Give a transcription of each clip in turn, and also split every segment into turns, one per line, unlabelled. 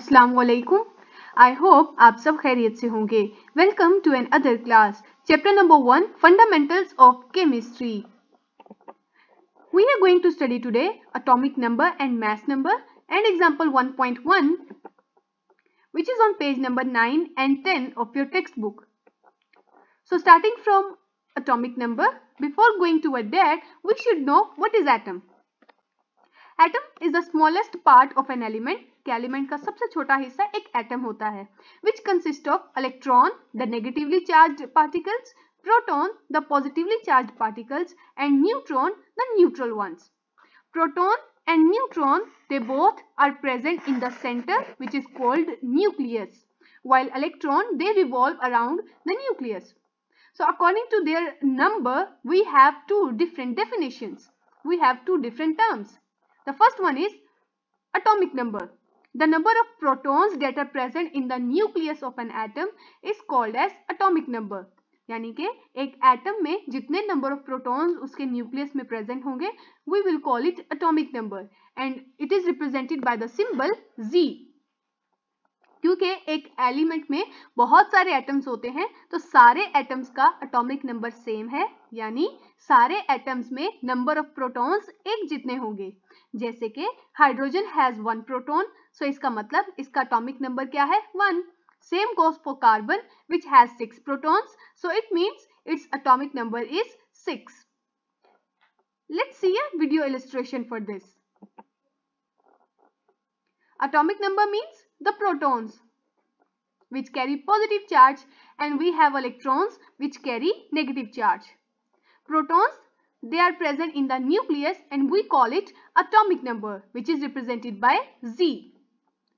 अस्सलाम वालेकुम। I hope आप सब खैरियत से होंगे। Welcome to another class, chapter number 1, fundamentals of chemistry. We are going to study today atomic number and mass number and example 1.1, which is on page number 9 and 10 of your textbook. So starting from atomic number, before going toward that, we should know what is atom. Atom is the smallest part of an element कि element का सबसे छोटा हिस्सा एक atom होता है, which consist of electron the negatively charged particles, proton the positively charged particles and neutron the neutral ones. Proton and neutron, they both are present in the center, which is called nucleus, while electron, they revolve around the nucleus. So according to their number, we have two different definitions. We have two different terms. The first one is atomic number. The number of protons that are present in the nucleus of an atom is called as atomic number. यानी कि एक atom में जितने number of protons उसके nucleus में present होंगे, we will call it atomic number and it is represented by the symbol Z. क्योंकि एक एलिमेंट में बहुत सारे एटम्स होते हैं तो सारे एटम्स का एटॉमिक नंबर सेम है, यानी सारे एटम्स में नंबर ऑफ प्रोटॉन्स एक जितने होंगे. जैसे कि हाइड्रोजन हैज 1 प्रोटॉन, सो इसका मतलब इसका एटॉमिक नंबर क्या है? 1. Same goes for carbon which has 6 protons, so it means its atomic number is 6. Let's see a video illustration for this. Atomic number means the protons which carry positive charge and we have electrons which carry negative charge. Protons, they are present in the nucleus and we call it atomic number, which is represented by Z.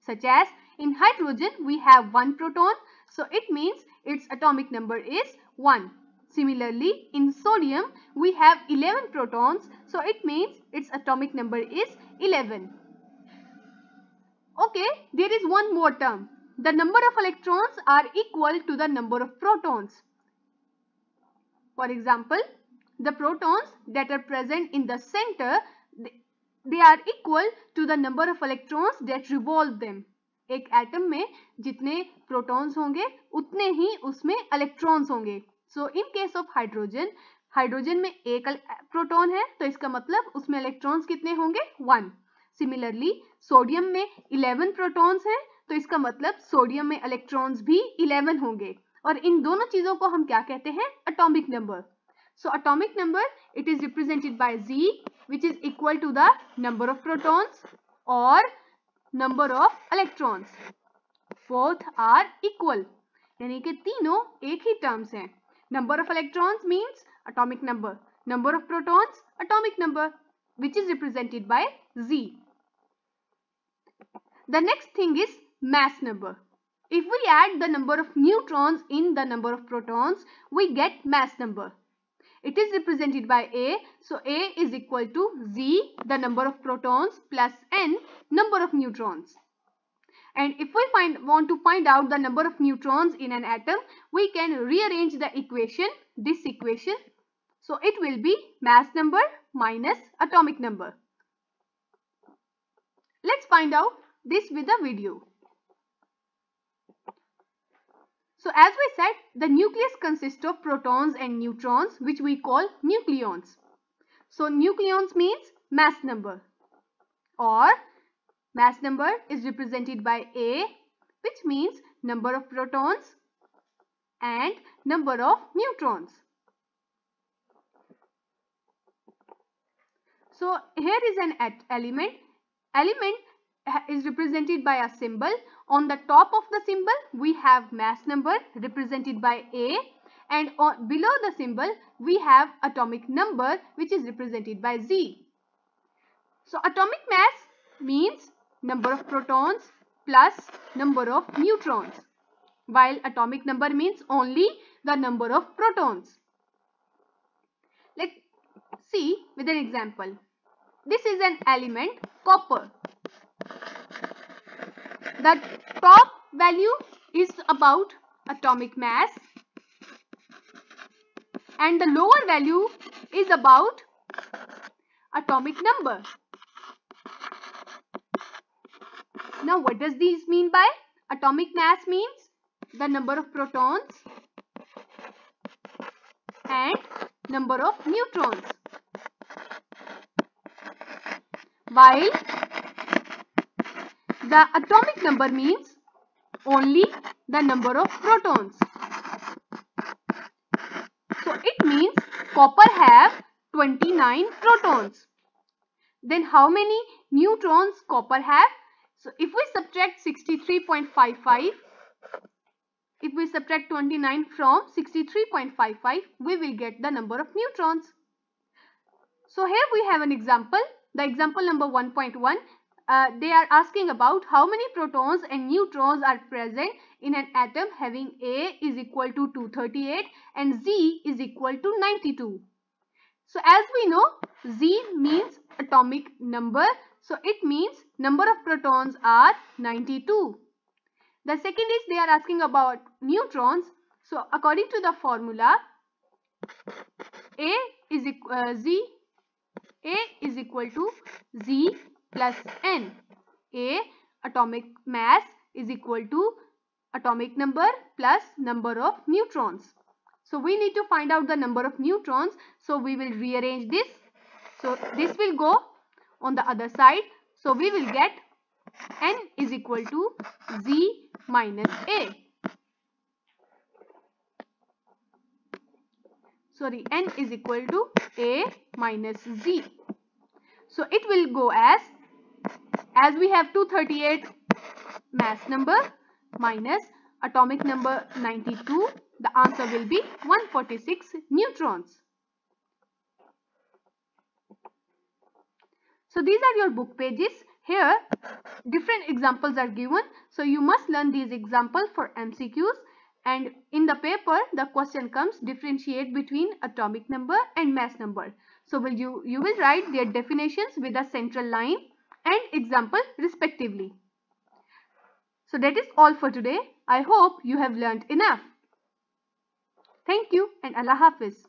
Such as in hydrogen we have 1 proton, so it means its atomic number is 1. Similarly, in sodium we have 11 protons, so it means its atomic number is 11. Okay, there is one more term. The number of electrons are equal to the number of protons. For example, the protons that are present in the center, they are equal to the number of electrons that revolve them. एक atom में जितने protons होंगे उतने ही उसमें electrons होंगे. So in case of hydrogen, hydrogen में एक proton है तो इसका मतलब उसमें इलेक्ट्रॉन्स कितने होंगे? 1. सिमिलरली सोडियम में 11 प्रोटॉन्स हैं तो इसका मतलब सोडियम में इलेक्ट्रॉन्स भी 11 होंगे, और इन दोनों चीजों को हम क्या कहते हैं? Atomic number. So atomic number it is represented by Z, which is equal to the number of protons और number of electrons. Both are equal, यानी कि तीनों एक ही टर्म्स हैं. Number of electrons means atomic number, number of protons atomic number, which is represented by Z. The next thing is mass number. If we add the number of neutrons in the number of protons, we get mass number. It is represented by A, so A is equal to Z, the number of protons, plus N, number of neutrons. And if we want to find out the number of neutrons in an atom, we can rearrange the equation, this equation. So it will be mass number minus atomic number. Let's find out this with a video. So as we said, the nucleus consists of protons and neutrons, which we call nucleons. So nucleons means mass number, or mass number is represented by A, which means number of protons and number of neutrons. So here is an element. Element is represented by a symbol. On the top of the symbol we have mass number represented by A, and below the symbol we have atomic number which is represented by Z. So atomic mass means number of protons plus number of neutrons, while atomic number means only the number of protons. Let's see with an example. This is an element, copper. The top value is about atomic mass and the lower value is about atomic number. Now what does these mean by? Atomic mass means the number of protons and number of neutrons, while the atomic number means only the number of protons. So it means copper have 29 protons. Then how many neutrons copper have? So if we subtract 63.55, if we subtract 29 from 63.55, we will get the number of neutrons. So here we have an example. The example number 1.1. They are asking about how many protons and neutrons are present in an atom having A is equal to 238 and Z is equal to 92. So as we know, Z means atomic number. So it means number of protons are 92. The second is they are asking about neutrons. So according to the formula, A is equal to Z plus N. A, atomic mass, is equal to atomic number plus number of neutrons. So we need to find out the number of neutrons. So we will rearrange this. So this will go on the other side. So we will get N is equal to Z minus A. Sorry, N is equal to A minus Z. So it will go as we have 238 mass number minus atomic number 92, the answer will be 146 neutrons. So these are your book pages. Here different examples are given. So you must learn these examples for MCQs, and in the paper the question comes differentiate between atomic number and mass number. So you will write their definitions with a central line and example respectively. So that is all for today. I hope you have learned enough. Thank you and Allah Hafiz.